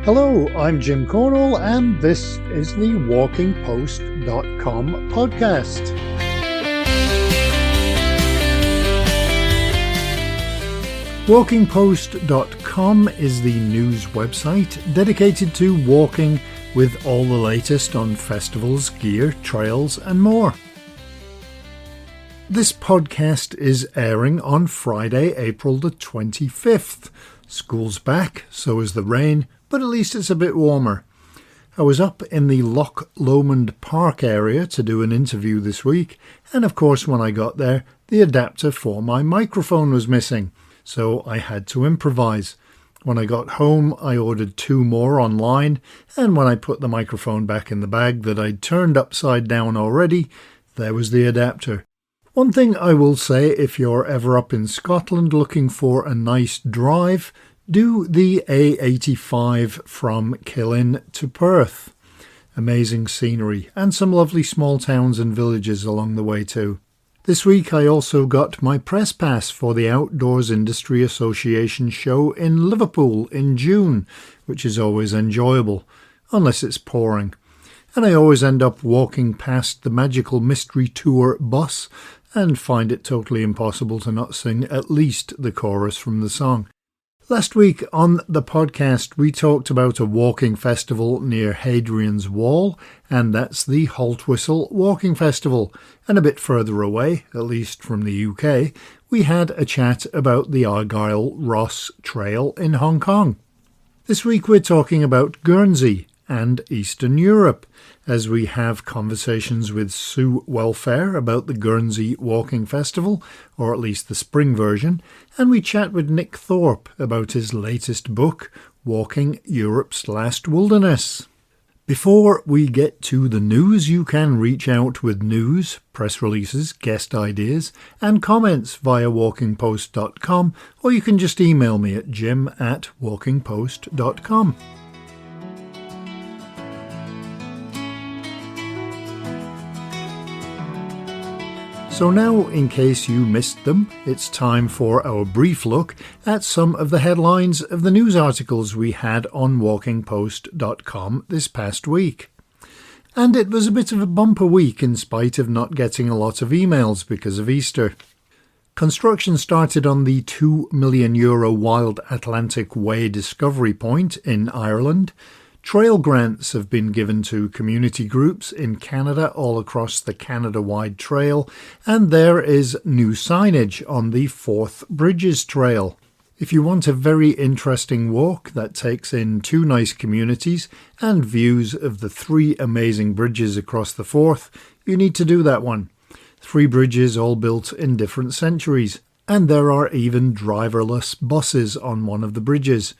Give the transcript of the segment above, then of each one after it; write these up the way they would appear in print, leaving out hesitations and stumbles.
Hello, I'm Jim Cornwall, and this is the WalkingPost.com podcast. WalkingPost.com is the news website dedicated to walking with all the latest on festivals, gear, trails, and more. This podcast is airing on Friday, April the 25th. School's back, so is the rain, but at least it's a bit warmer. I was up in the Loch Lomond Park area to do an interview this week, and of course when I got there, the adapter for my microphone was missing, so I had to improvise. When I got home, I ordered 2 more online, and when I put the microphone back in the bag that I'd turned upside down already, there was the adapter. One thing I will say, if you're ever up in Scotland looking for a nice drive, do the A85 from Killin to Perth. Amazing scenery and some lovely small towns and villages along the way too. This week I also got my press pass for the Outdoors Industry Association show in Liverpool in June, which is always enjoyable, unless it's pouring. And I always end up walking past the Magical Mystery Tour bus and find it totally impossible to not sing at least the chorus from the song. Last week on the podcast we talked about a walking festival near Hadrian's Wall, and that's the Haltwhistle Walking Festival. And a bit further away, at least from the UK, we had a chat about the Argyll Ross Trail in Hong Kong. This week we're talking about Guernsey and Eastern Europe, as we have conversations with Sue Welfare about the Guernsey Walking Festival, or at least the spring version, and we chat with Nick Thorpe about his latest book, Walking Europe's Last Wilderness. Before we get to the news, you can reach out with news, press releases, guest ideas, and comments via walkingpost.com, or you can just email me at jim@walkingpost.com. So now, in case you missed them, it's time for our brief look at some of the headlines of the news articles we had on walkingpost.com this past week. And it was a bit of a bumper week in spite of not getting a lot of emails because of Easter. Construction started on the €2 million Wild Atlantic Way Discovery Point in Ireland. Trail grants have been given to community groups in Canada all across the Canada-wide trail, and there is new signage on the Forth Bridges Trail. If you want a very interesting walk that takes in 2 nice communities and views of the 3 amazing bridges across the Forth, you need to do that one. 3 bridges all built in different centuries, and there are even driverless buses on one of the bridges.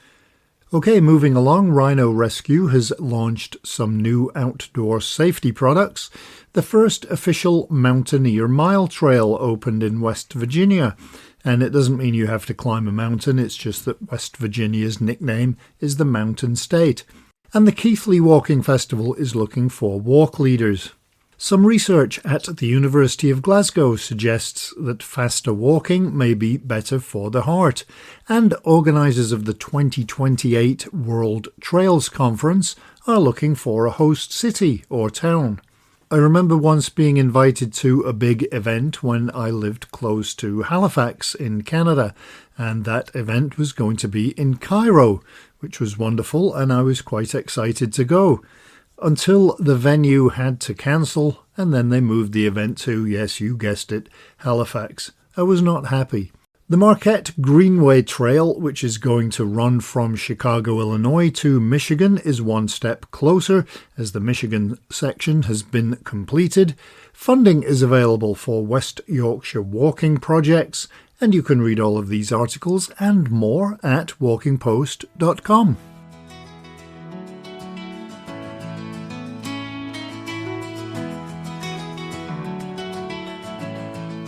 Okay, moving along, Rhino Rescue has launched some new outdoor safety products. The first official Mountaineer Mile Trail opened in West Virginia. And it doesn't mean you have to climb a mountain, it's just that West Virginia's nickname is the Mountain State. And the Keighley Walking Festival is looking for walk leaders. Some research at the University of Glasgow suggests that faster walking may be better for the heart, and organisers of the 2028 World Trails Conference are looking for a host city or town. I remember once being invited to a big event when I lived close to Halifax in Canada, and that event was going to be in Cairo, which was wonderful, and I was quite excited to go. Until the venue had to cancel, and then they moved the event to, yes, you guessed it, Halifax. I was not happy. The Marquette Greenway Trail, which is going to run from Chicago, Illinois to Michigan, is one step closer, as the Michigan section has been completed. Funding is available for West Yorkshire walking projects, and you can read all of these articles and more at walkingpost.com.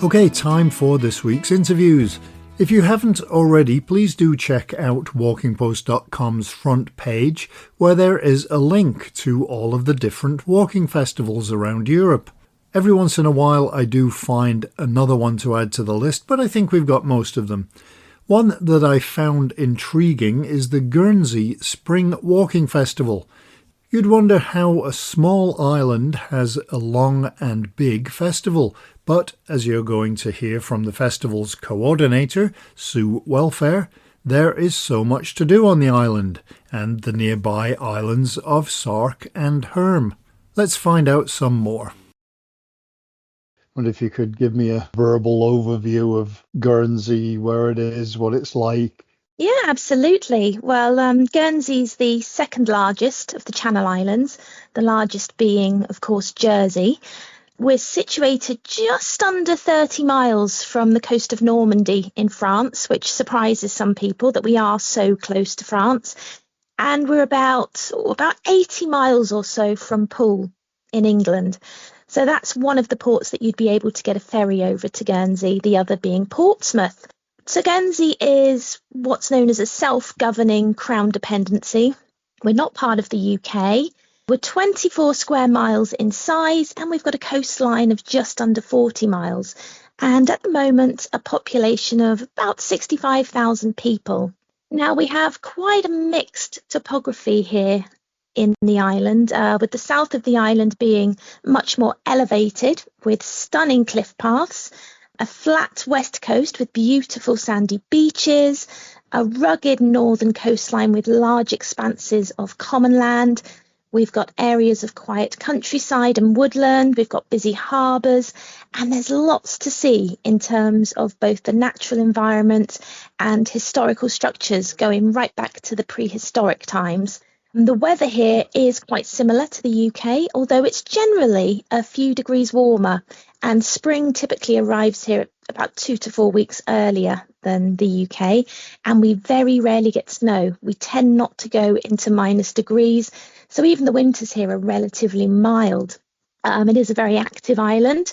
Okay, time for this week's interviews. If you haven't already, please do check out walkingpost.com's front page, where there is a link to all of the different walking festivals around Europe. Every once in a while I do find another one to add to the list, but I think we've got most of them. One that I found intriguing is the Guernsey Spring Walking Festival. You'd wonder how a small island has a long and big festival, but as you're going to hear from the festival's coordinator, Sue Welfare, there is so much to do on the island and the nearby islands of Sark and Herm. Let's find out some more. I wonder if you could give me a verbal overview of Guernsey, where it is, what it's like. Yeah, absolutely. Well, Guernsey's the second largest of the Channel Islands, the largest being, of course, Jersey. We're situated just under 30 miles from the coast of Normandy in France, which surprises some people that we are so close to France. And we're about 80 miles or so from Poole in England. So that's one of the ports that you'd be able to get a ferry over to Guernsey, the other being Portsmouth. So Guernsey is what's known as a self-governing crown dependency. We're not part of the UK. We're 24 square miles in size, and we've got a coastline of just under 40 miles. And at the moment, a population of about 65,000 people. Now, we have quite a mixed topography here in the island, with the south of the island being much more elevated, with stunning cliff paths, a flat west coast with beautiful sandy beaches, a rugged northern coastline with large expanses of common land. We've got areas of quiet countryside and woodland. We've got busy harbours, and there's lots to see in terms of both the natural environment and historical structures going right back to the prehistoric times. The weather here is quite similar to the UK, although it's generally a few degrees warmer, and spring typically arrives here about 2 to 4 weeks earlier than the UK, and we very rarely get snow. We tend not to go into minus degrees, so even the winters here are relatively mild. It is a very active island,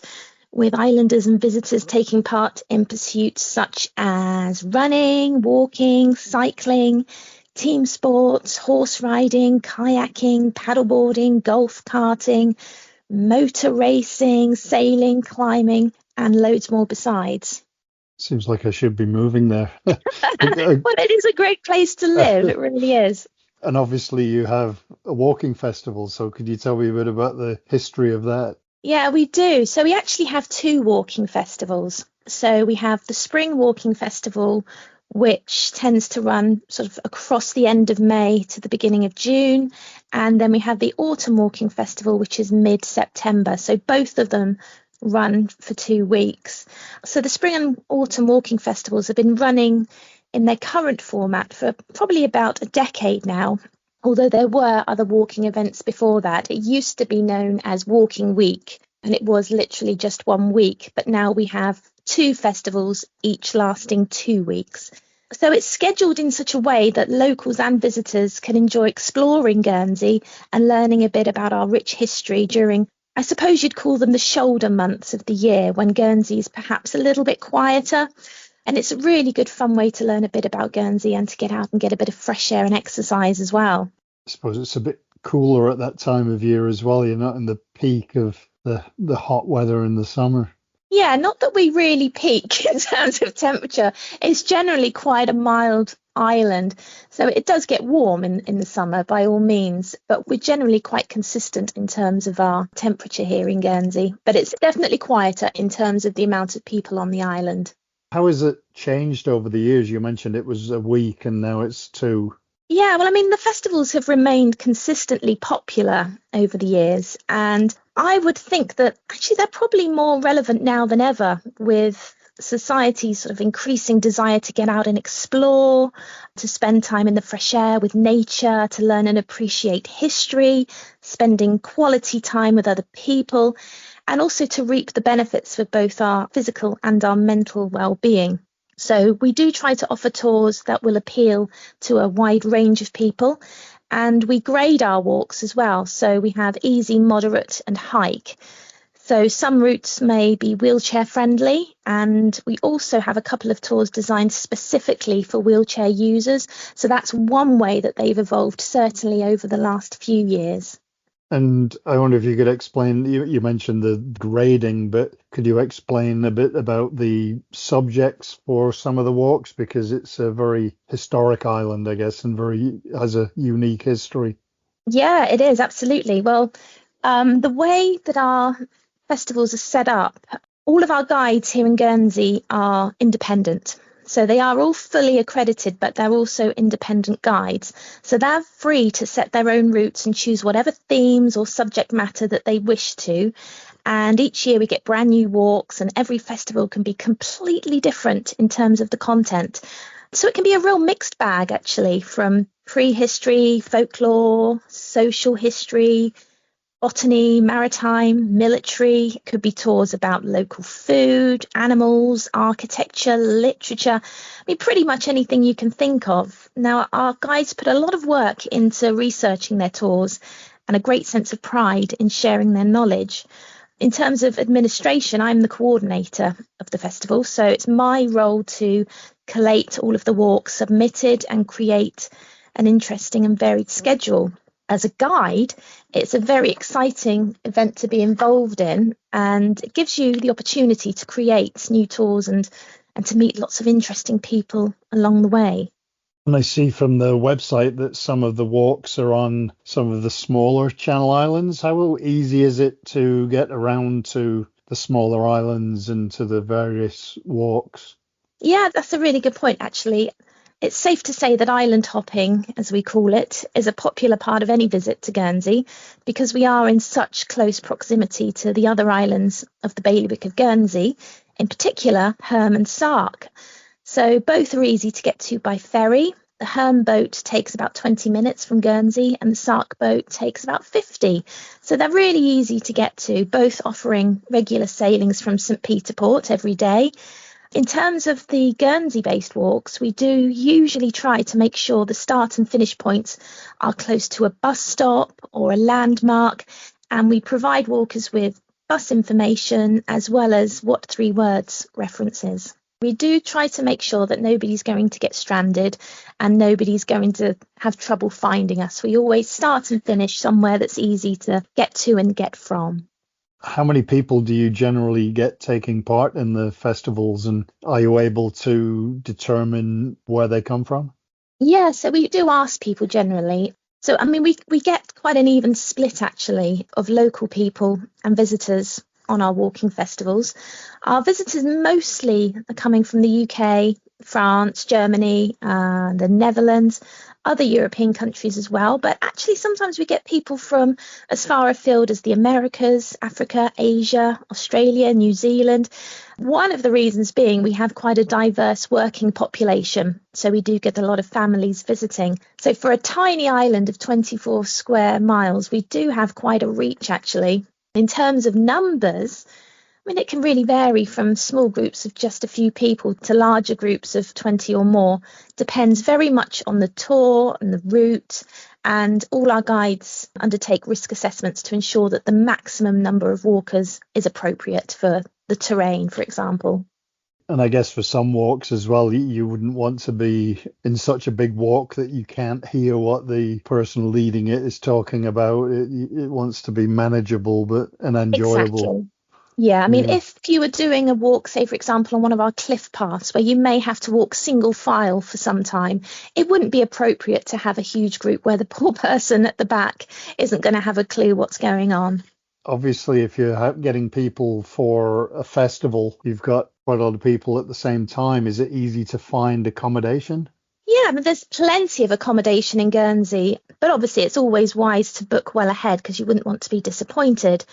with islanders and visitors taking part in pursuits such as running, walking, cycling, team sports, horse riding, kayaking, paddleboarding, golf carting, motor racing, sailing, climbing, and loads more besides. Seems like I should be moving there. Well, it is a great place to live. It really is. And obviously you have a walking festival, so could you tell me a bit about the history of that? Yeah, we do. So we actually have two walking festivals. So we have the Spring Walking Festival, which tends to run sort of across the end of May to the beginning of June. And then we have the Autumn Walking Festival, which is mid-September. So both of them run for 2 weeks. So the Spring and Autumn Walking Festivals have been running in their current format for probably about a decade now, although there were other walking events before that. It used to be known as Walking Week, and it was literally just 1 week, but now we have 2 festivals, each lasting 2 weeks. So it's scheduled in such a way that locals and visitors can enjoy exploring Guernsey and learning a bit about our rich history during, I suppose you'd call them the shoulder months of the year, when Guernsey is perhaps a little bit quieter. And it's a really good fun way to learn a bit about Guernsey and to get out and get a bit of fresh air and exercise as well. I suppose it's a bit cooler at that time of year as well. You're not in the peak of the hot weather in the summer. Yeah, not that we really peak in terms of temperature. It's generally quite a mild island. So it does get warm in the summer by all means, but we're generally quite consistent in terms of our temperature here in Guernsey. But it's definitely quieter in terms of the amount of people on the island. How has it changed over the years? You mentioned it was a week and now it's 2. Yeah, well, I mean, the festivals have remained consistently popular over the years, and I would think that actually they're probably more relevant now than ever, with society's sort of increasing desire to get out and explore, to spend time in the fresh air with nature, to learn and appreciate history, spending quality time with other people, and also to reap the benefits for both our physical and our mental well-being. So we do try to offer tours that will appeal to a wide range of people, and we grade our walks as well. So we have easy, moderate and hike. So some routes may be wheelchair friendly, and we also have a couple of tours designed specifically for wheelchair users. So that's one way that they've evolved, certainly over the last few years. And I wonder if you could explain, you mentioned the grading, but could you explain a bit about the subjects for some of the walks? Because it's a very historic island, I guess, and very has a unique history. Yeah, it is, absolutely. Well, the way that our festivals are set up, all of our guides here in Guernsey are independent. So they are all fully accredited, but they're also independent guides. So they're free to set their own routes and choose whatever themes or subject matter that they wish to. And each year we get brand new walks, and every festival can be completely different in terms of the content. So it can be a real mixed bag, actually, from prehistory, folklore, social history, botany, maritime, military. It could be tours about local food, animals, architecture, literature. I mean, pretty much anything you can think of. Now, our guides put a lot of work into researching their tours and a great sense of pride in sharing their knowledge. In terms of administration, I'm the coordinator of the festival, so it's my role to collate all of the walks submitted and create an interesting and varied schedule. As a guide, it's a very exciting event to be involved in, and it gives you the opportunity to create new tours and to meet lots of interesting people along the way. And I see from the website that some of the walks are on some of the smaller Channel Islands. How easy is it to get around to the smaller islands and to the various walks? Yeah, that's a really good point, actually. It's safe to say that island hopping, as we call it, is a popular part of any visit to Guernsey because we are in such close proximity to the other islands of the bailiwick of Guernsey, in particular Herm and Sark. So both are easy to get to by ferry. The Herm boat takes about 20 minutes from Guernsey and the Sark boat takes about 50. So they're really easy to get to, both offering regular sailings from St. Peter Port every day. In terms of the Guernsey-based walks, we do usually try to make sure the start and finish points are close to a bus stop or a landmark, and we provide walkers with bus information as well as what three words references. We do try to make sure that nobody's going to get stranded and nobody's going to have trouble finding us. We always start and finish somewhere that's easy to get to and get from. How many people do you generally get taking part in the festivals, and are you able to determine where they come from? Yeah, so we do ask people generally. So, I mean, we get quite an even split, actually, of local people and visitors on our walking festivals. Our visitors mostly are coming from the UK, France, Germany, the Netherlands, other European countries as well. But actually, sometimes we get people from as far afield as the Americas, Africa, Asia, Australia, New Zealand. One of the reasons being we have quite a diverse working population. So we do get a lot of families visiting. So for a tiny island of 24 square miles, we do have quite a reach, actually. In terms of numbers, I mean, it can really vary from small groups of just a few people to larger groups of 20 or more. Depends very much on the tour and the route, and all our guides undertake risk assessments to ensure that the maximum number of walkers is appropriate for the terrain, for example. And I guess for some walks as well, you wouldn't want to be in such a big walk that you can't hear what the person leading it is talking about. It wants to be manageable and enjoyable. Exactly. Yeah, I mean, Yeah. if you were doing a walk, say, for example, on one of our cliff paths where you may have to walk single file for some time, it wouldn't be appropriate to have a huge group where the poor person at the back isn't going to have a clue what's going on. Obviously, if you're getting people for a festival, you've got quite a lot of people at the same time. Is it easy to find accommodation? Yeah, but there's plenty of accommodation in Guernsey, but obviously it's always wise to book well ahead because you wouldn't want to be disappointed.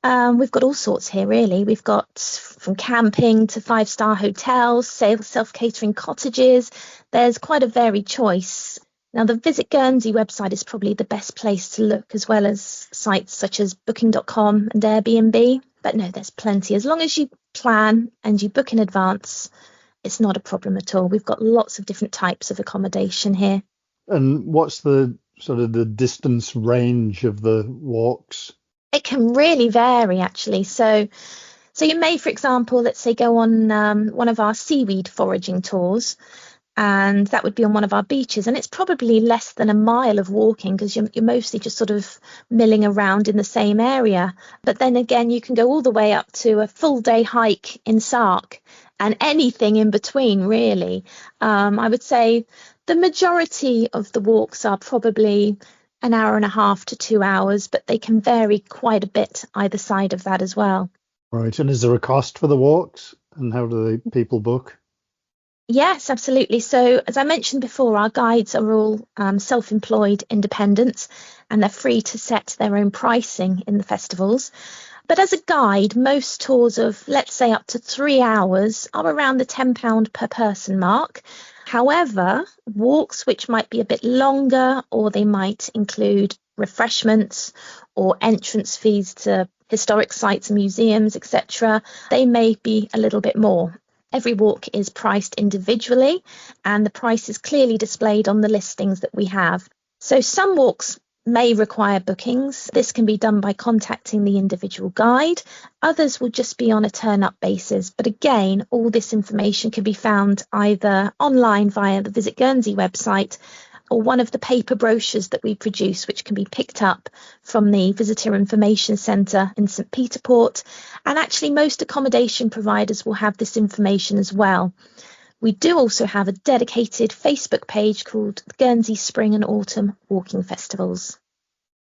We've got all sorts here, really. We've got from camping to five-star hotels, self-catering cottages. There's quite a varied choice. Now, the Visit Guernsey website is probably the best place to look, as well as sites such as Booking.com and Airbnb. But no, there's plenty. As long as you plan and you book in advance, it's not a problem at all. We've got lots of different types of accommodation here. And what's the sort of the distance range of the walks? It can really vary, actually. So you may, for example, let's say go on one of our seaweed foraging tours. and that would be on one of our beaches. And it's probably less than a mile of walking because you're mostly just sort of milling around in the same area. But then again, you can go all the way up to a full day hike in Sark and anything in between, really. I would say the majority of the walks are probably an hour and a half to 2 hours, but they can vary quite a bit either side of that as well. Right. And is there a cost for the walks? And how do the people book? Yes, absolutely. So, as I mentioned before, our guides are all self-employed independents, and they're free to set their own pricing in the festivals. But as a guide, most tours of, let's say, up to 3 hours are around the £10 per person mark. However, walks which might be a bit longer, or they might include refreshments or entrance fees to historic sites and museums, etc., they may be a little bit more. Every walk is priced individually, and the price is clearly displayed on the listings that we have. So some walks may require bookings. This can be done by contacting the individual guide. Others will just be on a turn-up basis. But again, all this information can be found either online via the Visit Guernsey website or one of the paper brochures that we produce, which can be picked up from the Visitor Information Centre in St Peter Port. And actually, most accommodation providers will have this information as well. We do also have a dedicated Facebook page called the Guernsey Spring and Autumn Walking Festivals.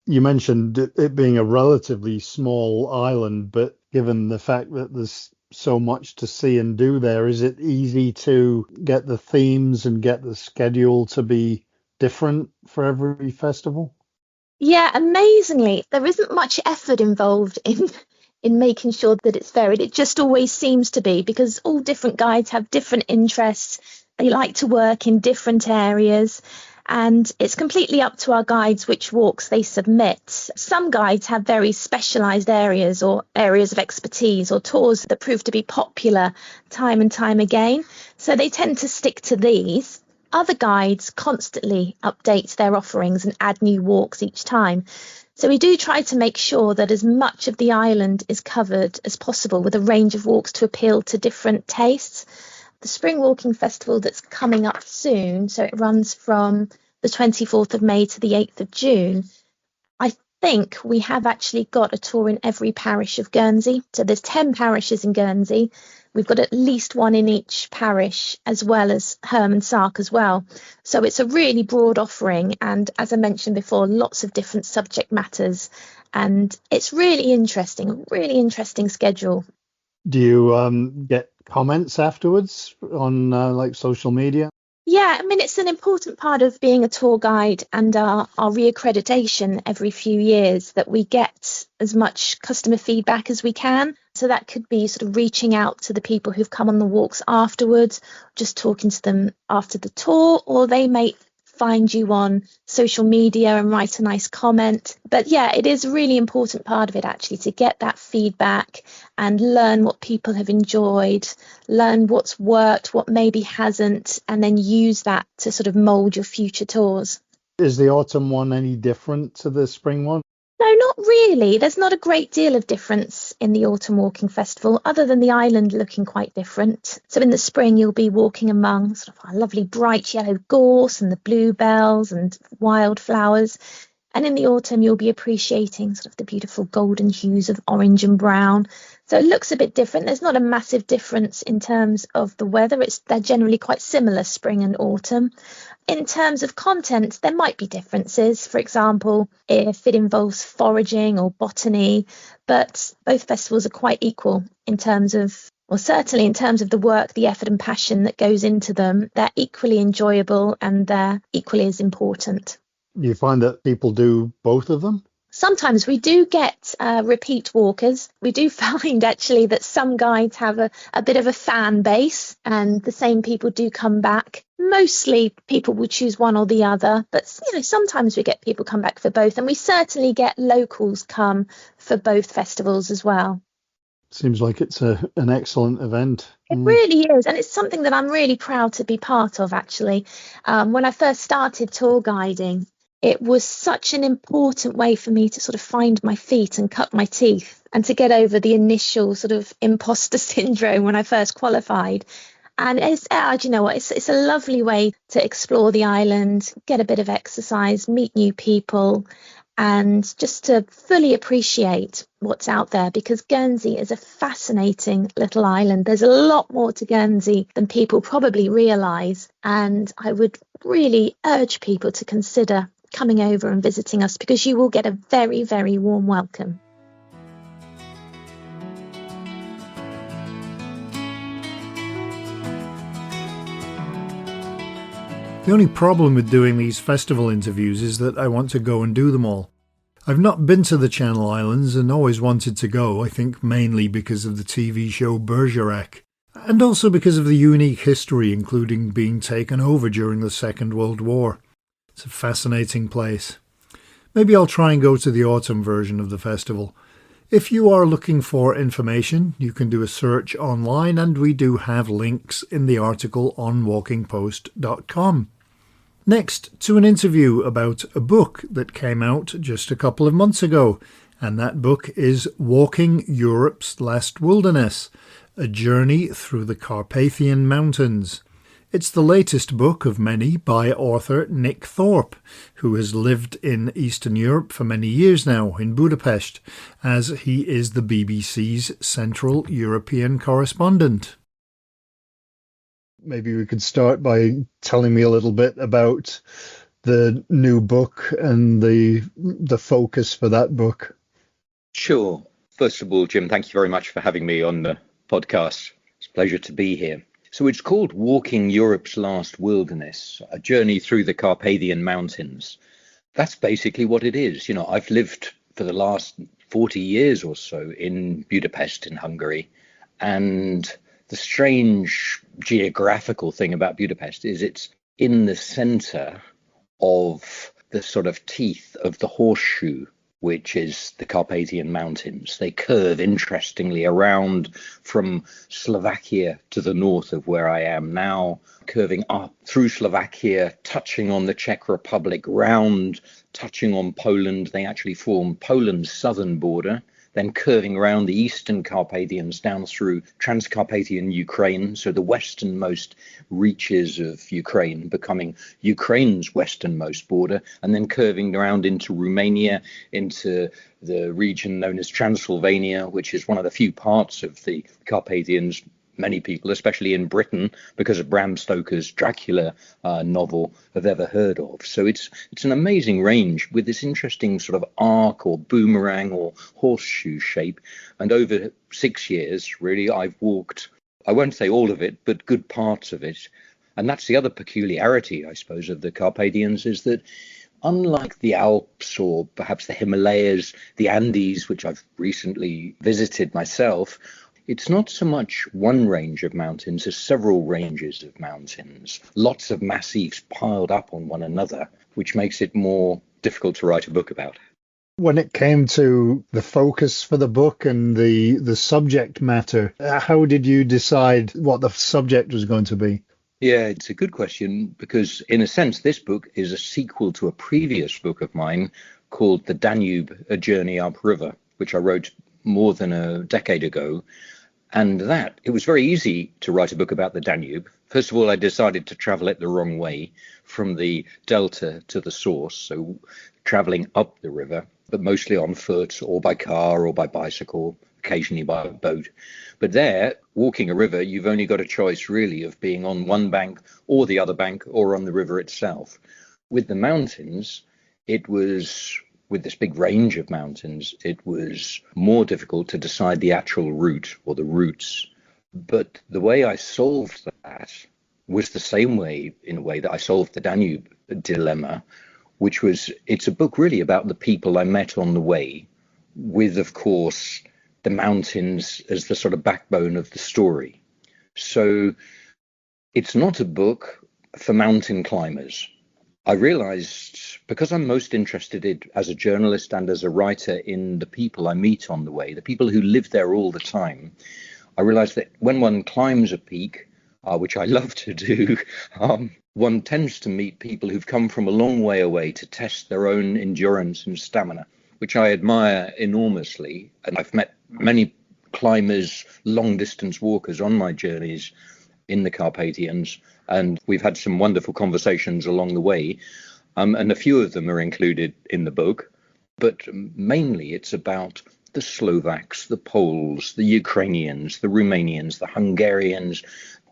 You mentioned it being a relatively small island, but given the fact that there's so much to see and do there, is it easy to get the themes and get the schedule to be different for every festival? Yeah, amazingly, there isn't much effort involved in making sure that it's varied. It just always seems to be, because all different guides have different interests. They like to work in different areas, and it's completely up to our guides which walks they submit. Some guides have very specialised areas or areas of expertise or tours that prove to be popular time and time again, so they tend to stick to these. Other guides constantly update their offerings and add new walks each time. So we do try to make sure that as much of the island is covered as possible with a range of walks to appeal to different tastes. The Spring Walking Festival that's coming up soon, so it runs from the 24th of May to the 8th of June. I think we have actually got a tour in every parish of Guernsey. So there's 10 parishes in Guernsey. We've got at least one in each parish, as well as Herm and Sark as well. So it's a really broad offering. And as I mentioned before, lots of different subject matters. And it's really interesting, a really interesting schedule. Do you get comments afterwards on like social media? Yeah, I mean, it's an important part of being a tour guide and our reaccreditation every few years that we get as much customer feedback as we can. So that could be sort of reaching out to the people who've come on the walks afterwards, just talking to them after the tour, or they may find you on social media and write a nice comment. But yeah, it is a really important part of it actually to get that feedback and learn what people have enjoyed, learn what's worked, what maybe hasn't, and then use that to sort of mould your future tours. Is the autumn one any different to the spring one? No, not really. There's not a great deal of difference in the Autumn Walking Festival, other than the island looking quite different. So in the spring, you'll be walking among sort of a lovely bright yellow gorse and the bluebells and wildflowers. And in the autumn, you'll be appreciating sort of the beautiful golden hues of orange and brown. So it looks a bit different. There's not a massive difference in terms of the weather. They're generally quite similar, spring and autumn. In terms of content, there might be differences. For example, if it involves foraging or botany, but both festivals are quite equal in terms of, or certainly in terms of the work, the effort and passion that goes into them. They're equally enjoyable and they're equally as important. You find that people do both of them? Sometimes we do get repeat walkers. We do find actually that some guides have a bit of a fan base and the same people do come back. Mostly people will choose one or the other, but sometimes we get people come back for both, and we certainly get locals come for both festivals as well. Seems like it's an excellent event. It really is, and it's something that I'm really proud to be part of actually. When I first started tour guiding, it was such an important way for me to sort of find my feet and cut my teeth and to get over the initial sort of imposter syndrome when I first qualified. And do you know what? It's a lovely way to explore the island, get a bit of exercise, meet new people, and just to fully appreciate what's out there, because Guernsey is a fascinating little island. There's a lot more to Guernsey than people probably realise, and I would really urge people to consider coming over and visiting us, because you will get a very, very warm welcome. The only problem with doing these festival interviews is that I want to go and do them all. I've not been to the Channel Islands and always wanted to go, I think mainly because of the TV show Bergerac, and also because of the unique history, including being taken over during the Second World War. It's a fascinating place. Maybe I'll try and go to the autumn version of the festival. If you are looking for information, you can do a search online, and we do have links in the article on walkingpost.com. Next, to an interview about a book that came out just a couple of months ago, and that book is Walking Europe's Last Wilderness, a journey through the Carpathian Mountains. It's the latest book of many by author Nick Thorpe, who has lived in Eastern Europe for many years now, in Budapest, as he is the BBC's Central European correspondent. Maybe we could start by telling me a little bit about the new book and the focus for that book. Sure. First of all, Jim, thank you very much for having me on the podcast. It's a pleasure to be here. So it's called Walking Europe's Last Wilderness, a journey through the Carpathian Mountains. That's basically what it is. You know, I've lived for the last 40 years or so in Budapest in Hungary, and the strange geographical thing about Budapest is it's in the center of the sort of teeth of the horseshoe, which is the Carpathian Mountains. They curve interestingly around from Slovakia to the north of where I am now, curving up through Slovakia, touching on the Czech Republic, round, touching on Poland. They actually form Poland's southern border, then curving around the eastern Carpathians down through Transcarpathian Ukraine, so the westernmost reaches of Ukraine, becoming Ukraine's westernmost border, and then curving around into Romania, into the region known as Transylvania, which is one of the few parts of the Carpathians many people, especially in Britain, because of Bram Stoker's Dracula novel, have ever heard of. So it's an amazing range with this interesting sort of arc or boomerang or horseshoe shape. And over 6 years, really, I've walked, I won't say all of it, but good parts of it. And that's the other peculiarity, I suppose, of the Carpathians, is that unlike the Alps or perhaps the Himalayas, the Andes, which I've recently visited myself, it's not so much one range of mountains as several ranges of mountains, lots of massifs piled up on one another, which makes it more difficult to write a book about. When it came to the focus for the book and the subject matter, how did you decide what the subject was going to be? Yeah, it's a good question, because in a sense, this book is a sequel to a previous book of mine called The Danube, A Journey Upriver, which I wrote more than a decade ago. And it was very easy to write a book about the Danube. First of all, I decided to travel it the wrong way, from the delta to the source, so traveling up the river, but mostly on foot or by car or by bicycle, occasionally by boat. But there, walking a river, you've only got a choice really of being on one bank or the other bank or on the river itself. With the mountains, it was, with this big range of mountains, it was more difficult to decide the actual route or the routes. But the way I solved that was the same way, in a way, that I solved the Danube dilemma, which was, it's a book really about the people I met on the way, with, of course, the mountains as the sort of backbone of the story. So it's not a book for mountain climbers. I realized, because I'm most interested in, as a journalist and as a writer, in the people I meet on the way, the people who live there all the time, I realized that when one climbs a peak, which I love to do, one tends to meet people who've come from a long way away to test their own endurance and stamina, which I admire enormously. And I've met many climbers, long distance walkers on my journeys, in the Carpathians, and we've had some wonderful conversations along the way, and a few of them are included in the book, but mainly it's about the Slovaks, the Poles, the Ukrainians, the Romanians, the Hungarians,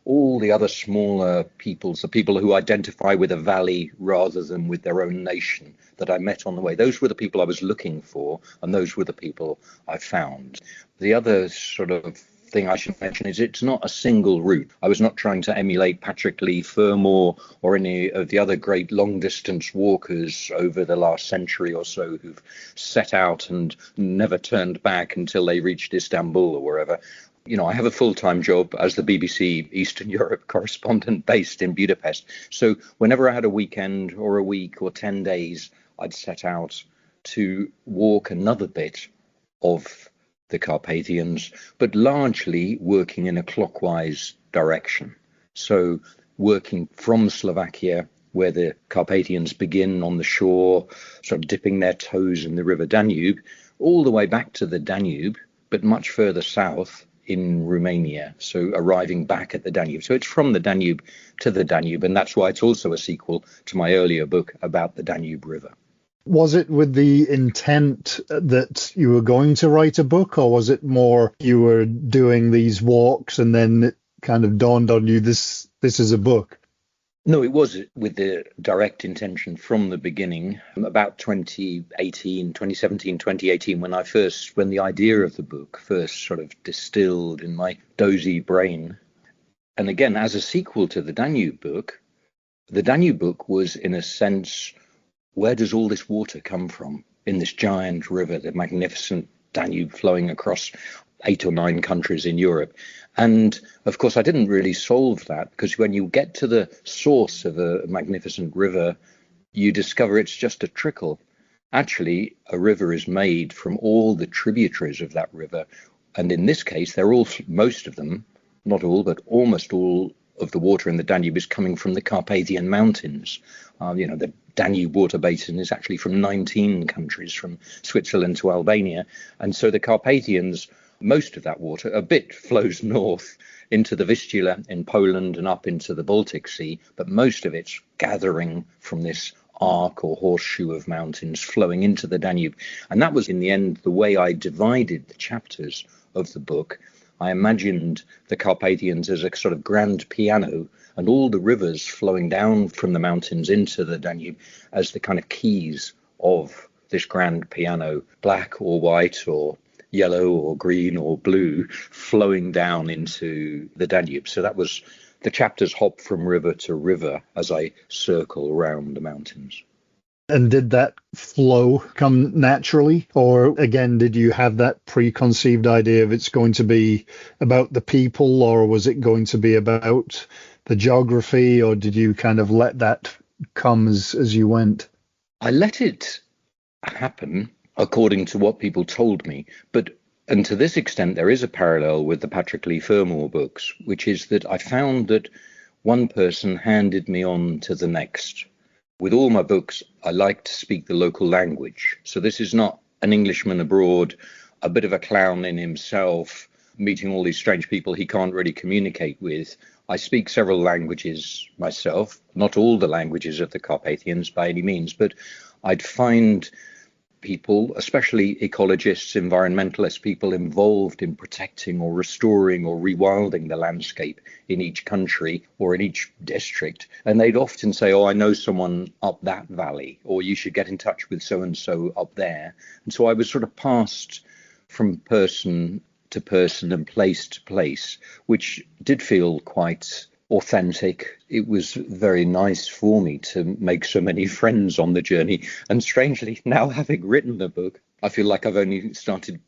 all the other smaller peoples, the people who identify with a valley rather than with their own nation that I met on the way. Those were the people I was looking for, and those were the people I found. The other sort of thing I should mention is it's not a single route. I was not trying to emulate Patrick Leigh Fermor or any of the other great long distance walkers over the last century or so who've set out and never turned back until they reached Istanbul or wherever. You know, I have a full-time job as the BBC Eastern Europe correspondent based in Budapest. So whenever I had a weekend or a week or 10 days, I'd set out to walk another bit of the Carpathians, but largely working in a clockwise direction. So working from Slovakia, where the Carpathians begin on the shore, sort of dipping their toes in the river Danube, all the way back to the Danube, but much further south in Romania, so arriving back at the Danube. So it's from the Danube to the Danube, and that's why it's also a sequel to my earlier book about the Danube River. Was it with the intent that you were going to write a book, or was it more you were doing these walks and then it kind of dawned on you this is a book? No, it was with the direct intention from the beginning. About 2017, 2018, when the idea of the book first sort of distilled in my dozy brain. And again, as a sequel to the Danube book was, in a sense, where does all this water come from in this giant river, the magnificent Danube flowing across 8 or 9 countries in Europe? And of course, I didn't really solve that, because when you get to the source of a magnificent river, you discover it's just a trickle. Actually, a river is made from all the tributaries of that river. And in this case, most of them, not all, but almost all of the water in the Danube is coming from the Carpathian Mountains. The Danube water basin is actually from 19 countries, from Switzerland to Albania. And so the Carpathians, most of that water, a bit flows north into the Vistula in Poland and up into the Baltic Sea, but most of it's gathering from this arc or horseshoe of mountains flowing into the Danube. And that was, in the end, the way I divided the chapters of the book. I imagined the Carpathians as a sort of grand piano, and all the rivers flowing down from the mountains into the Danube as the kind of keys of this grand piano, black or white or yellow or green or blue, flowing down into the Danube. So that was the chapters hop from river to river as I circle around the mountains. And did that flow come naturally? Or again, did you have that preconceived idea of it's going to be about the people, or was it going to be about the geography, or did you kind of let that come as you went? I let it happen according to what people told me. And to this extent, there is a parallel with the Patrick Leigh Fermor books, which is that I found that one person handed me on to the next. With all my books, I like to speak the local language. So this is not an Englishman abroad, a bit of a clown in himself, meeting all these strange people he can't really communicate with. I speak several languages myself, not all the languages of the Carpathians by any means, but I'd find people, especially ecologists, environmentalists, people involved in protecting or restoring or rewilding the landscape in each country or in each district. And they'd often say, oh, I know someone up that valley, or you should get in touch with so-and-so up there. And so I was sort of passed from person to person and place to place, which did feel quite authentic. It was very nice for me to make so many friends on the journey. And strangely, now having written the book, I feel like I've only started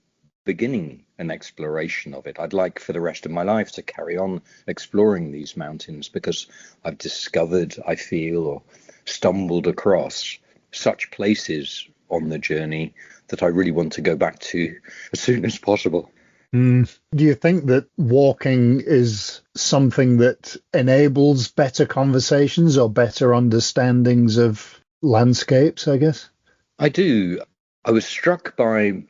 beginning an exploration of it. I'd like for the rest of my life to carry on exploring these mountains, because I've discovered, I feel, or stumbled across such places on the journey that I really want to go back to as soon as possible. Do you think that walking is something that enables better conversations or better understandings of landscapes, I guess? I do. I was struck by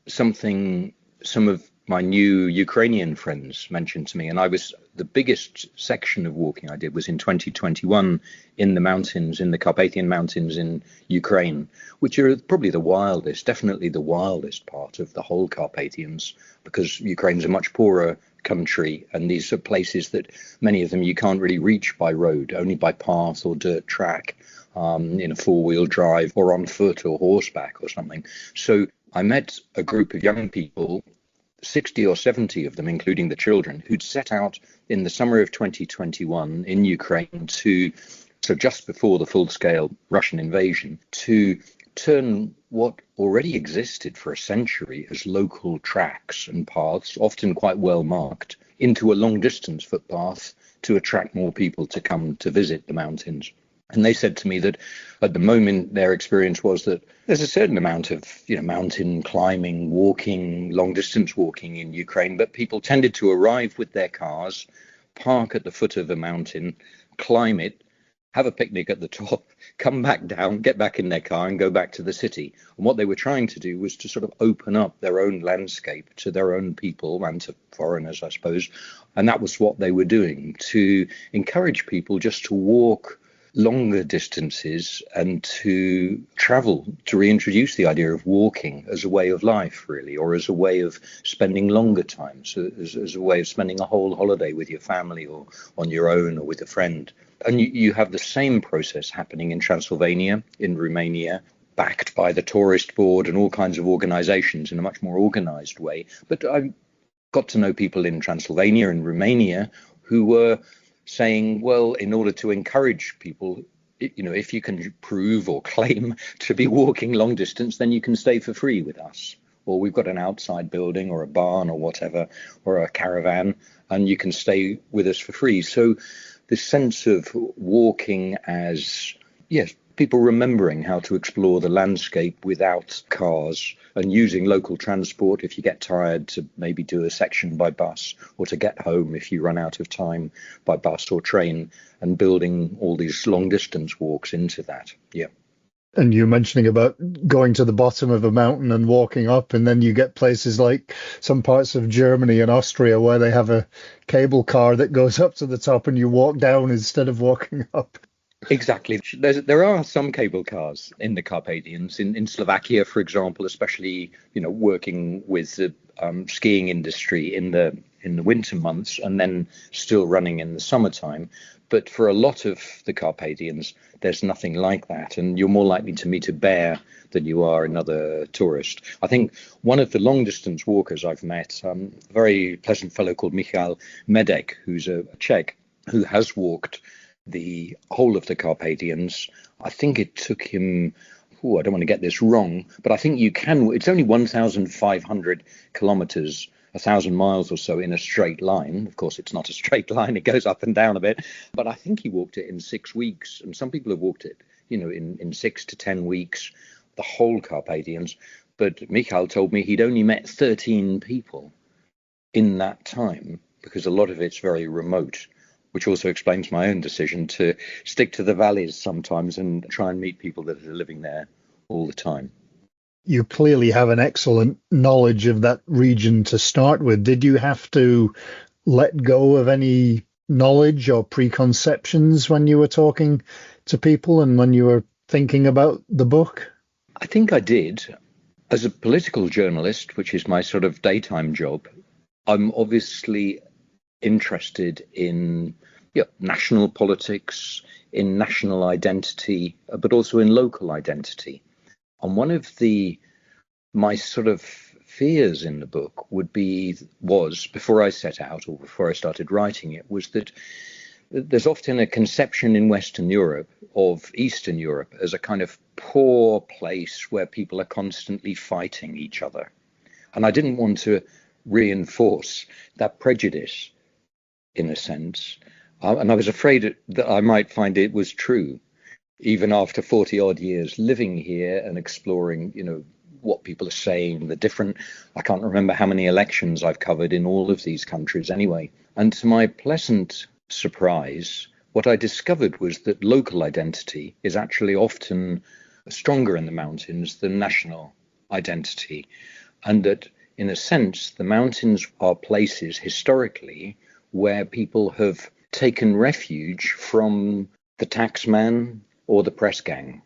something some of my new Ukrainian friends mentioned to me. And the biggest section of walking I did was in 2021 in the mountains, in the Carpathian Mountains in Ukraine, which are probably definitely the wildest part of the whole Carpathians, because Ukraine's a much poorer country. And these are places that many of them you can't really reach by road, only by path or dirt track, in a four-wheel drive or on foot or horseback or something. So I met a group of young people, 60 or 70 of them, including the children, who'd set out in the summer of 2021 in Ukraine so just before the full-scale Russian invasion, to turn what already existed for a century as local tracks and paths, often quite well marked, into a long-distance footpath to attract more people to come to visit the mountains. And they said to me that at the moment their experience was that there's a certain amount of mountain climbing, walking, long distance walking in Ukraine, but people tended to arrive with their cars, park at the foot of a mountain, climb it, have a picnic at the top, come back down, get back in their car and go back to the city. And what they were trying to do was to sort of open up their own landscape to their own people and to foreigners, I suppose. And that was what they were doing, to encourage people just to walk longer distances and to travel, to reintroduce the idea of walking as a way of life, really, or as a way of spending longer time, so as a way of spending a whole holiday with your family or on your own or with a friend. And you have the same process happening in Transylvania, in Romania, backed by the tourist board and all kinds of organizations in a much more organized way. But I got to know people in Transylvania and Romania who were saying, well, in order to encourage people, if you can prove or claim to be walking long distance, then you can stay for free with us. Or we've got an outside building or a barn or whatever, or a caravan, and you can stay with us for free. So this sense of walking as, yes, people remembering how to explore the landscape without cars and using local transport if you get tired to maybe do a section by bus, or to get home if you run out of time by bus or train, and building all these long distance walks into that. Yeah. And you're mentioning about going to the bottom of a mountain and walking up, and then you get places like some parts of Germany and Austria where they have a cable car that goes up to the top and you walk down instead of walking up. Exactly. There are some cable cars in the Carpathians, in Slovakia, for example, especially, working with the skiing industry in the winter months and then still running in the summertime. But for a lot of the Carpathians, there's nothing like that. And you're more likely to meet a bear than you are another tourist. I think one of the long distance walkers I've met, a very pleasant fellow called Michal Medek, who's a Czech, who has walked the whole of the Carpathians. I think it took him, I don't want to get this wrong, but I think it's only 1,500 kilometers, 1,000 miles or so in a straight line. Of course, it's not a straight line. It goes up and down a bit. But I think he walked it in 6 weeks. And some people have walked it, in 6 to 10 weeks, the whole Carpathians. But Michal told me he'd only met 13 people in that time, because a lot of it's very remote, which also explains my own decision to stick to the valleys sometimes and try and meet people that are living there all the time. You clearly have an excellent knowledge of that region to start with. Did you have to let go of any knowledge or preconceptions when you were talking to people and when you were thinking about the book? I think I did. As a political journalist, which is my sort of daytime job, I'm obviously interested in national politics, in national identity, but also in local identity. And one of my sort of fears in the book was before I set out, or before I started writing it, was that there's often a conception in Western Europe of Eastern Europe as a kind of poor place where people are constantly fighting each other. And I didn't want to reinforce that prejudice, in a sense. And I was afraid that I might find it was true, even after 40 odd years living here and exploring, what people are saying, I can't remember how many elections I've covered in all of these countries anyway. And to my pleasant surprise, what I discovered was that local identity is actually often stronger in the mountains than national identity. And that in a sense, the mountains are places historically where people have taken refuge from the taxman or the press gang.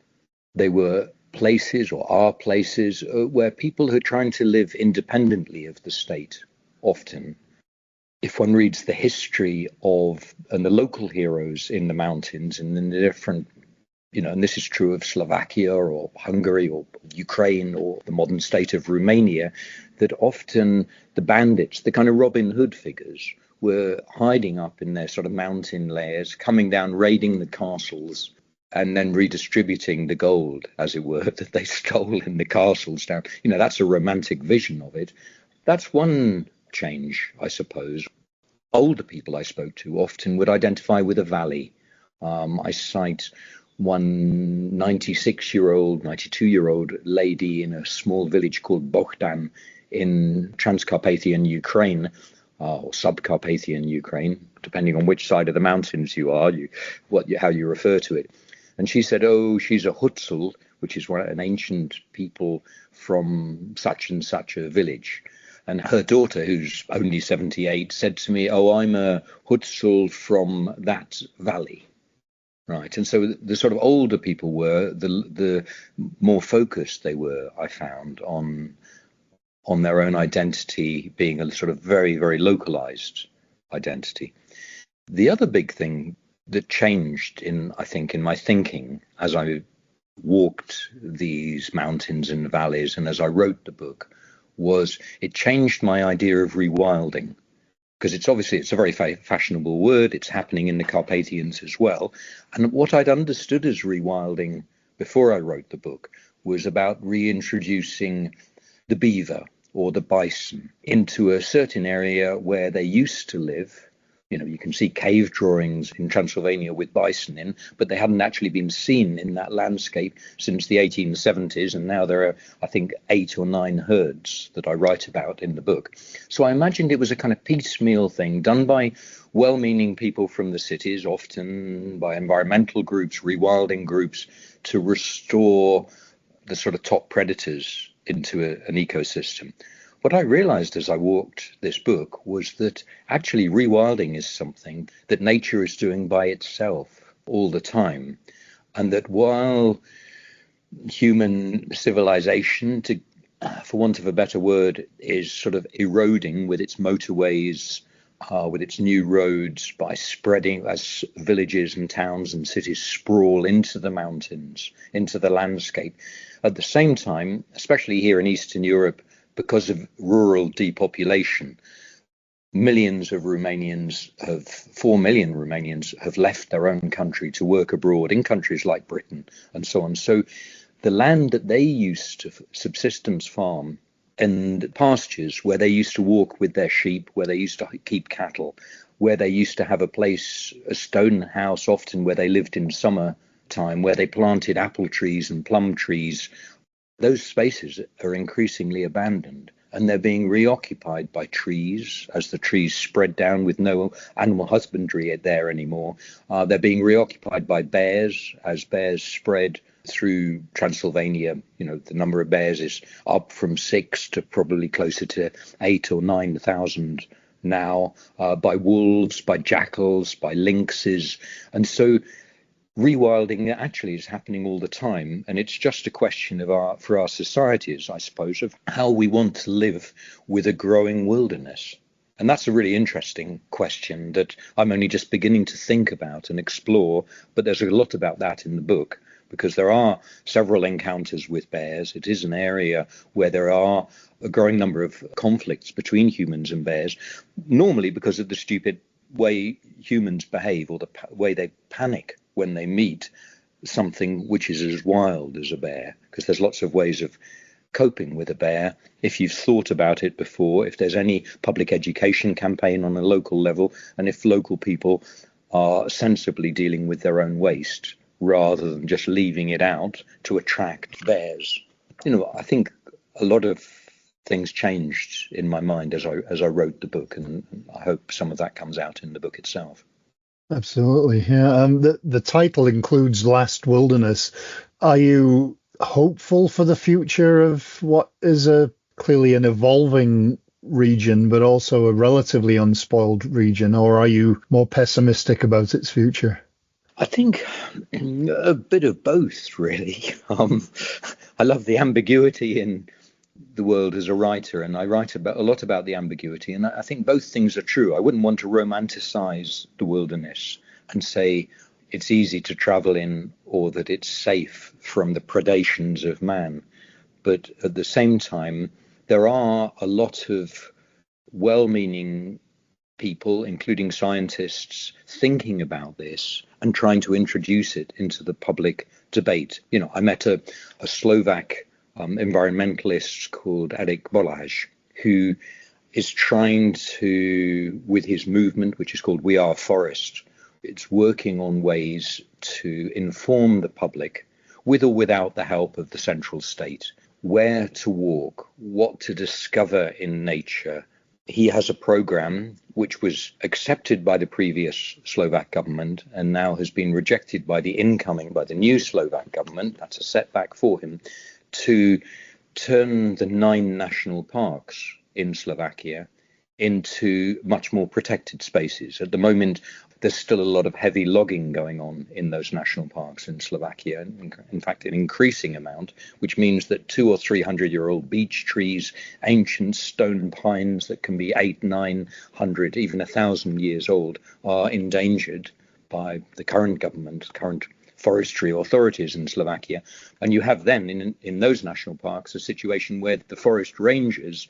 They were places or are places where people are trying to live independently of the state, often. If one reads the history of and the local heroes in the mountains and in the different, and this is true of Slovakia or Hungary or Ukraine or the modern state of Romania, that often the bandits, the kind of Robin Hood figures, were hiding up in their sort of mountain lairs, coming down, raiding the castles, and then redistributing the gold, as it were, that they stole in the castles down. That's a romantic vision of it. That's one change, I suppose. Older people I spoke to often would identify with a valley. I cite one 96-year-old, 92-year-old lady in a small village called Bohdan in Transcarpathian Ukraine, or Subcarpathian Ukraine, depending on which side of the mountains you are, how you refer to it. And she said, she's a Hutsul, which is an ancient people from such and such a village. And her daughter, who's only 78, said to me, I'm a Hutsul from that valley. Right. And so the sort of older people were, the more focused they were, I found, on their own identity being a sort of very, very localized identity. The other big thing that changed in my thinking as I walked these mountains and valleys and as I wrote the book was it changed my idea of rewilding, because it's a very fashionable word. It's happening in the Carpathians as well. And what I'd understood as rewilding before I wrote the book was about reintroducing the beaver or the bison into a certain area where they used to live. You can see cave drawings in Transylvania with bison in, but they hadn't actually been seen in that landscape since the 1870s. And now there are, I think, 8 or 9 herds that I write about in the book. So I imagined it was a kind of piecemeal thing done by well-meaning people from the cities, often by environmental groups, rewilding groups, to restore the sort of top predators into an ecosystem. What I realized as I walked this book was that actually rewilding is something that nature is doing by itself all the time. And that while human civilization, for want of a better word, is sort of eroding with its motorways, with its new roads, by spreading as villages and towns and cities sprawl into the mountains, into the landscape. At the same time, especially here in Eastern Europe, because of rural depopulation, 4 million Romanians have left their own country to work abroad in countries like Britain and so on. So the land that they used to subsistence farm and pastures where they used to walk with their sheep, where they used to keep cattle, where they used to have a stone house often where they lived in summer time, where they planted apple trees and plum trees, those spaces are increasingly abandoned, and they're being reoccupied by trees as the trees spread down with no animal husbandry there anymore. They're being reoccupied by bears as bears spread through Transylvania. The number of bears is up from 6 to probably closer to 8 or 9,000 now, by wolves, by jackals, by lynxes. And so rewilding actually is happening all the time, and it's just a question for our societies, I suppose, of how we want to live with a growing wilderness. And that's a really interesting question that I'm only just beginning to think about and explore, but there's a lot about that in the book, because there are several encounters with bears. It is an area where there are a growing number of conflicts between humans and bears, normally because of the stupid way humans behave or the way they panic when they meet something which is as wild as a bear, because there's lots of ways of coping with a bear if you've thought about it before, if there's any public education campaign on a local level, and if local people are sensibly dealing with their own waste rather than just leaving it out to attract bears. I think a lot of things changed in my mind as I wrote the book, and I hope some of that comes out in the book itself. Absolutely, yeah. The title includes Last Wilderness. Are you hopeful for the future of what is a clearly an evolving region, but also a relatively unspoiled region, or are you more pessimistic about its future? I think a bit of both, really. I love the ambiguity in the world as a writer, and I write about a lot about the ambiguity, and I think both things are true. I wouldn't want to romanticize the wilderness and say it's easy to travel in or that it's safe from the predations of man. But at the same time, there are a lot of well-meaning people, including scientists, thinking about this and trying to introduce it into the public debate. I met a Slovak environmentalist called Adek Bolaj, who is trying to, with his movement, which is called We Are Forest, it's working on ways to inform the public, with or without the help of the central state, where to walk, what to discover in nature. He has a program which was accepted by the previous Slovak government and now has been rejected by the new Slovak government. That's a setback for him, to turn the 9 national parks in Slovakia into much more protected spaces. At the moment, there's still a lot of heavy logging going on in those national parks in Slovakia, in fact, an increasing amount, which means that 200 or 300-year-old beech trees, ancient stone pines that can be 800, 900, even 1,000 years old, are endangered by the current government, current forestry authorities in Slovakia. And you have then in those national parks a situation where the forest rangers,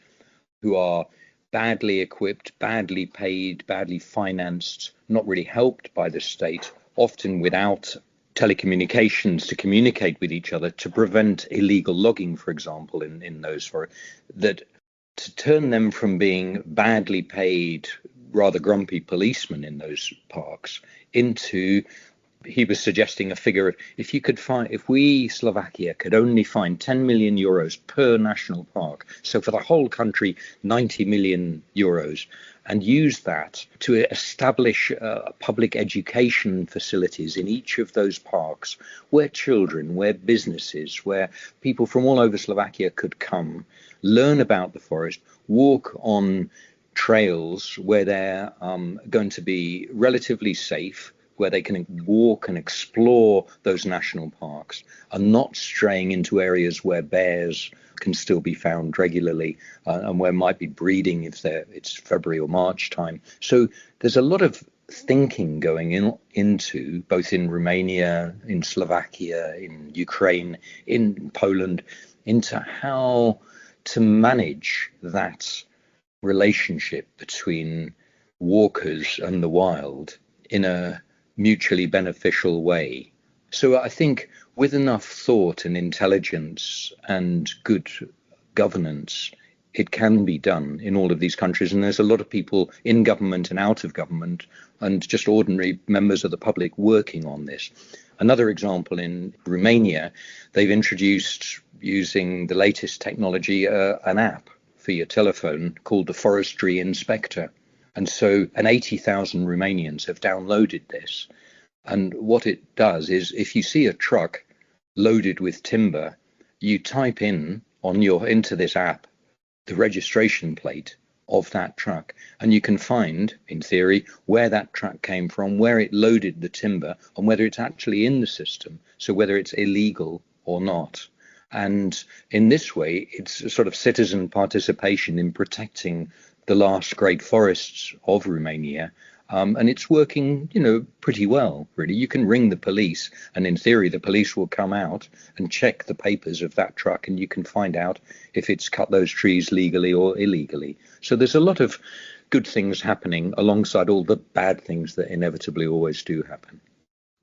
who are badly equipped, badly paid, badly financed, not really helped by the state, often without telecommunications to communicate with each other to prevent illegal logging, for example, in those forests, that to turn them from being badly paid, rather grumpy policemen in those parks into, he was suggesting a figure of, if we, Slovakia, could only find 10 million euros per national park, so for the whole country, 90 million euros, and use that to establish public education facilities in each of those parks, where children, where businesses, where people from all over Slovakia could come, learn about the forest, walk on trails where they're going to be relatively safe, where they can walk and explore those national parks and not straying into areas where bears can still be found regularly and where might be breeding if it's February or March time. So there's a lot of thinking going into both in Romania, in Slovakia, in Ukraine, in Poland, into how to manage that relationship between walkers and the wild in a mutually beneficial way. So I think with enough thought and intelligence and good governance, it can be done in all of these countries. And there's a lot of people in government and out of government and just ordinary members of the public working on this. Another example, in Romania, they've introduced, using the latest technology, an app for your telephone called the Forestry Inspector. And so 80,000 Romanians have downloaded this. And what it does is, if you see a truck loaded with timber, you type into this app the registration plate of that truck, and you can find, in theory, where that truck came from, where it loaded the timber, and whether it's actually in the system, so whether it's illegal or not. And in this way, it's a sort of citizen participation in protecting the last great forests of Romania. And it's working, pretty well, really. You can ring the police, and in theory, the police will come out and check the papers of that truck, and you can find out if it's cut those trees legally or illegally. So there's a lot of good things happening alongside all the bad things that inevitably always do happen.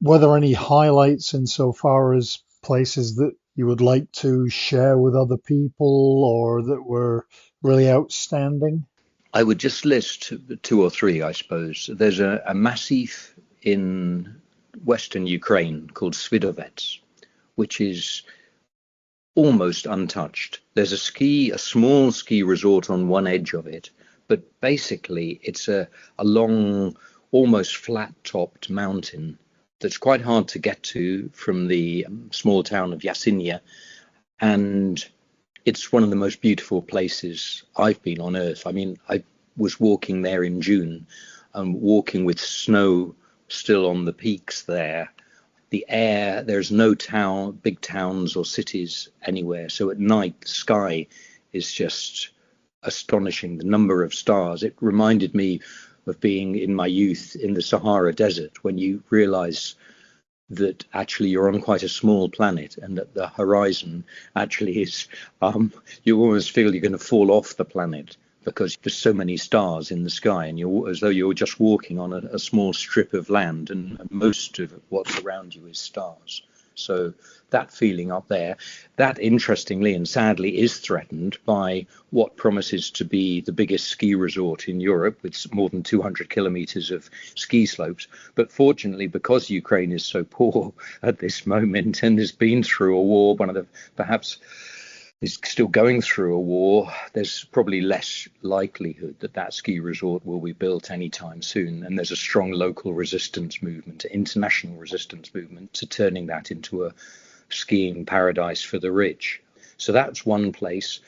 Were there any highlights insofar as places that you would like to share with other people or that were really outstanding? I would just list 2 or 3, I suppose. There's a massif in western Ukraine called Svidovets, which is almost untouched. There's a small ski resort on one edge of it, but basically it's a long, almost flat-topped mountain that's quite hard to get to from the small town of Yasinya. And It's one of the most beautiful places I've been on Earth. I mean, I was walking there in June and walking with snow still on the peaks there. The air, there's no big towns or cities anywhere. So at night, the sky is just astonishing. The number of stars. It reminded me of being in my youth in the Sahara Desert, when you realize that actually you're on quite a small planet, and that the horizon actually is, you almost feel you're going to fall off the planet because there's so many stars in the sky, and you're as though you're just walking on a small strip of land, and most of what's around you is stars. So that feeling up there, that interestingly and sadly is threatened by what promises to be the biggest ski resort in Europe, with more than 200 kilometers of ski slopes. But fortunately, because Ukraine is so poor at this moment and has been through a war, one of the perhaps is still going through a war, there's probably less likelihood that that ski resort will be built anytime soon. And there's a strong local resistance movement, international resistance movement, to turning that into a skiing paradise for the rich. So that's one place.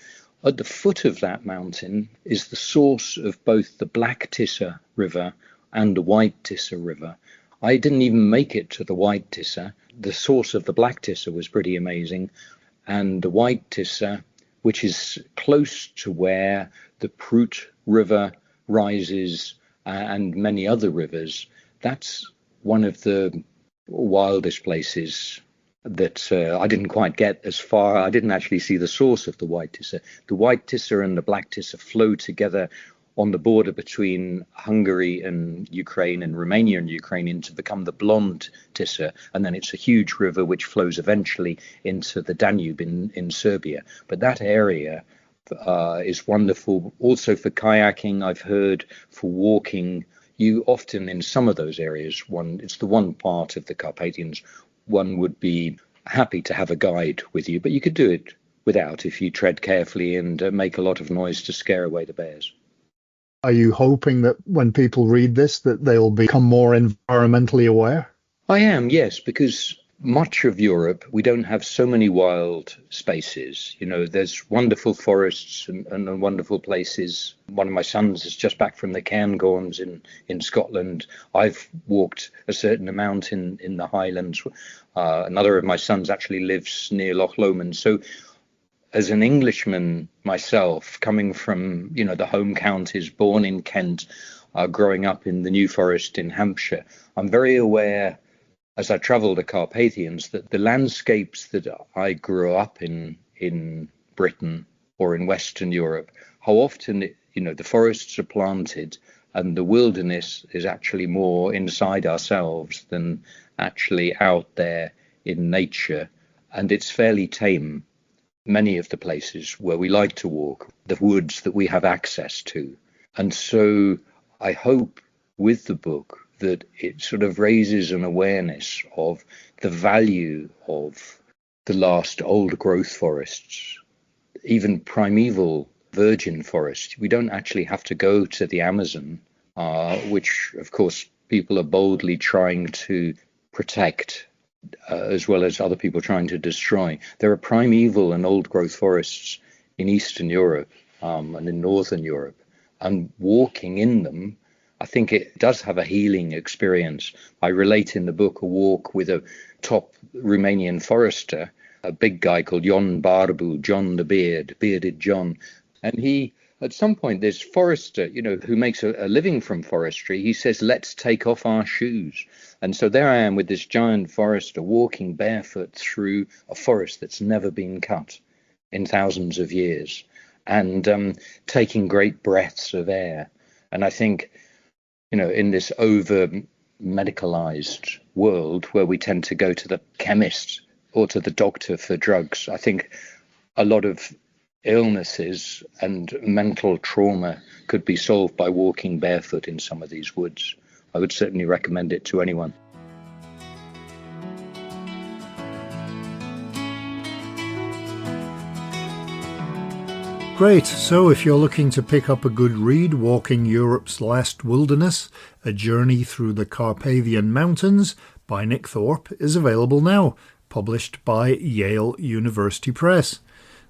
At the foot of that mountain is the source of both the Black Tisza River and the White Tisza River. I didn't even make it to the White Tisza. The source of the Black Tisza was pretty amazing. And the White Tisza, which is close to where the Prut River rises and many other rivers, that's one of the wildest places that I didn't quite get as far. I didn't actually see the source of the White Tisza. The White Tisza and the Black Tisza flow together on the border between Hungary and Ukraine and Romania and Ukraine to become the Blonde Tisza. And then it's a huge river which flows eventually into the Danube in Serbia. But that area is wonderful. Also for kayaking, I've heard, for walking. You often, in some of those areas, it's the one part of the Carpathians, one would be happy to have a guide with you, but you could do it without if you tread carefully and make a lot of noise to scare away the bears. Are you hoping that when people read this, that they'll become more environmentally aware? I am, yes, because much of Europe, we don't have so many wild spaces. You know, there's wonderful forests and wonderful places. One of my sons is just back from the Cairngorms in Scotland. I've walked a certain amount in the Highlands. Another of my sons actually lives near Loch Lomond. So as an Englishman myself, coming from, the home counties, born in Kent, growing up in the New Forest in Hampshire, I'm very aware, as I travel the Carpathians, that the landscapes that I grew up in Britain or in Western Europe, how often, the forests are planted and the wilderness is actually more inside ourselves than actually out there in nature. And it's fairly tame. Many of the places where we like to walk, the woods that we have access to. And so I hope with the book that it sort of raises an awareness of the value of the last old growth forests, even primeval virgin forests. We don't actually have to go to the Amazon, which of course people are boldly trying to protect, as well as other people trying to destroy. There are primeval and old growth forests in Eastern Europe and in Northern Europe, and walking in them, I think it does have a healing experience. I relate in the book a walk with a top Romanian forester, a big guy called John Barbu, John the Bearded John. And he, at some point, this forester, who makes a living from forestry, he says, let's take off our shoes. And so there I am with this giant forester walking barefoot through a forest that's never been cut in thousands of years, and taking great breaths of air. And I think, in this over medicalized world where we tend to go to the chemist or to the doctor for drugs, I think a lot of illnesses and mental trauma could be solved by walking barefoot in some of these woods. I would certainly recommend it to anyone. Great, so if you're looking to pick up a good read, Walking Europe's Last Wilderness, A Journey Through the Carpathian Mountains by Nick Thorpe is available now, published by Yale University Press.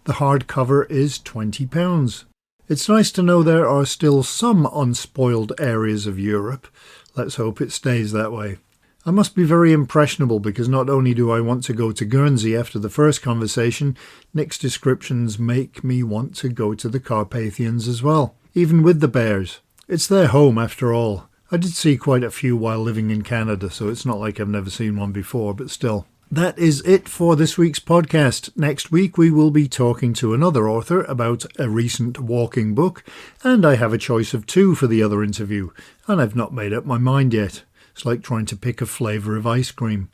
The hardcover is £20. It's nice to know there are still some unspoiled areas of Europe. Let's hope it stays that way. I must be very impressionable because not only do I want to go to Guernsey after the first conversation, Nick's descriptions make me want to go to the Carpathians as well, even with the bears. It's their home after all. I did see quite a few while living in Canada, so it's not like I've never seen one before, but still. That is it for this week's podcast. Next week we will be talking to another author about a recent walking book, and I have a choice of 2 for the other interview, and I've not made up my mind yet. It's like trying to pick a flavour of ice cream.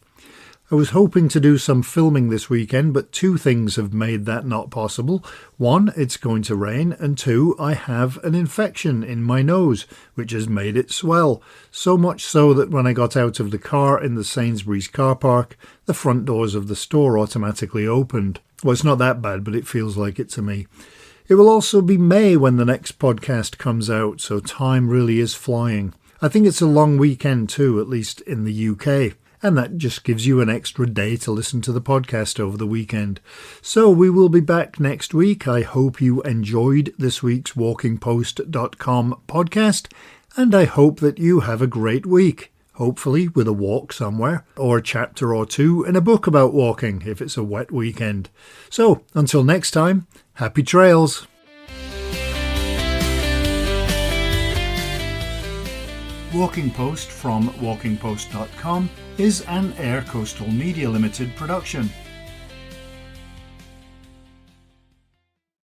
I was hoping to do some filming this weekend, but 2 things have made that not possible. 1, it's going to rain, and 2, I have an infection in my nose, which has made it swell. So much so that when I got out of the car in the Sainsbury's car park, the front doors of the store automatically opened. Well, it's not that bad, but it feels like it to me. It will also be May when the next podcast comes out, so time really is flying. I think it's a long weekend too, at least in the UK. And that just gives you an extra day to listen to the podcast over the weekend. So we will be back next week. I hope you enjoyed this week's WalkingPost.com podcast, and I hope that you have a great week. Hopefully with a walk somewhere, or a chapter or 2 in a book about walking if it's a wet weekend. So until next time, happy trails. Walking Post from WalkingPost.com is an Air Coastal Media Limited production.